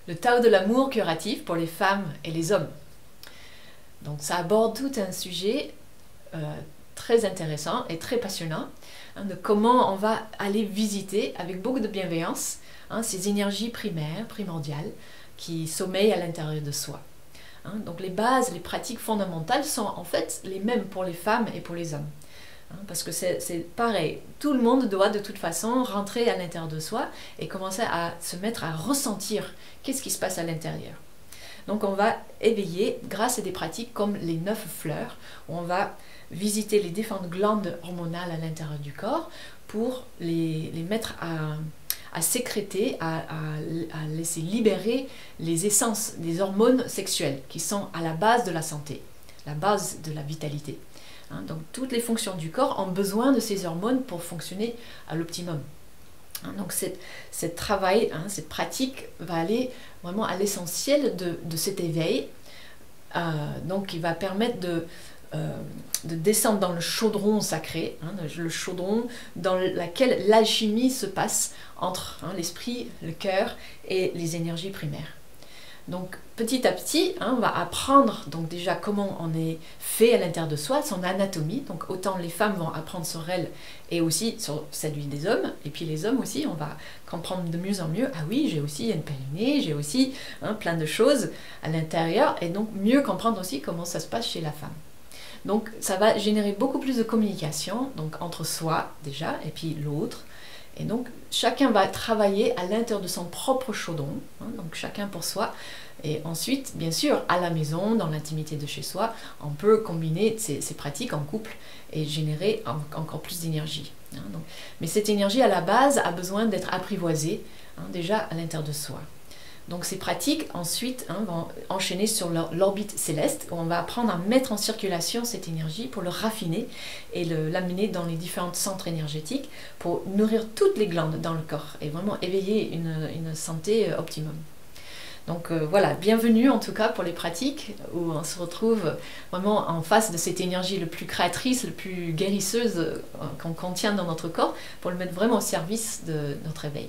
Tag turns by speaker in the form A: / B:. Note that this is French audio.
A: le Tao de l'amour curatif pour les femmes et les hommes. Donc ça aborde tout un sujet très intéressant et très passionnant, hein, de comment on va aller visiter avec beaucoup de bienveillance, hein, ces énergies primaires, primordiales, qui sommeillent à l'intérieur de soi. Hein, donc les bases, les pratiques fondamentales sont en fait les mêmes pour les femmes et pour les hommes. Hein, parce que c'est pareil, tout le monde doit de toute façon rentrer à l'intérieur de soi et commencer à se mettre à ressentir qu'est-ce qui se passe à l'intérieur. Donc on va éveiller grâce à des pratiques comme les 9 fleurs, où on va visiter les différentes glandes hormonales à l'intérieur du corps pour les mettre à sécréter, à laisser libérer les essences des hormones sexuelles qui sont à la base de la santé, la base de la vitalité. Hein, donc toutes les fonctions du corps ont besoin de ces hormones pour fonctionner à l'optimum. Hein, donc cette travail, hein, cette pratique va aller vraiment à l'essentiel de cet éveil, donc qui va permettre de descendre dans le chaudron sacré, hein, le chaudron dans lequel l'alchimie se passe entre l'esprit, le cœur et les énergies primaires. Donc petit à petit, hein, on va apprendre donc déjà comment on est fait à l'intérieur de soi, son anatomie. Donc autant les femmes vont apprendre sur elles et aussi sur celle des hommes. Et puis les hommes aussi, on va comprendre de mieux en mieux. Ah oui, j'ai aussi une périnée, j'ai aussi plein de choses à l'intérieur. Et donc mieux comprendre aussi comment ça se passe chez la femme. Donc ça va générer beaucoup plus de communication donc entre soi déjà et puis l'autre. Et donc, chacun va travailler à l'intérieur de son propre chaudron, hein, donc chacun pour soi. Et ensuite, bien sûr, à la maison, dans l'intimité de chez soi, on peut combiner ces pratiques en couple et générer encore plus d'énergie. Hein, mais cette énergie, à la base, a besoin d'être apprivoisée, hein, déjà à l'intérieur de soi. Donc ces pratiques, ensuite, hein, vont enchaîner sur l'orbite céleste, où on va apprendre à mettre en circulation cette énergie pour le raffiner et l'amener dans les différents centres énergétiques pour nourrir toutes les glandes dans le corps et vraiment éveiller une santé optimum. Donc voilà, bienvenue en tout cas pour les pratiques où on se retrouve vraiment en face de cette énergie le plus créatrice, le plus guérisseuse qu'on contient dans notre corps pour le mettre vraiment au service de notre éveil.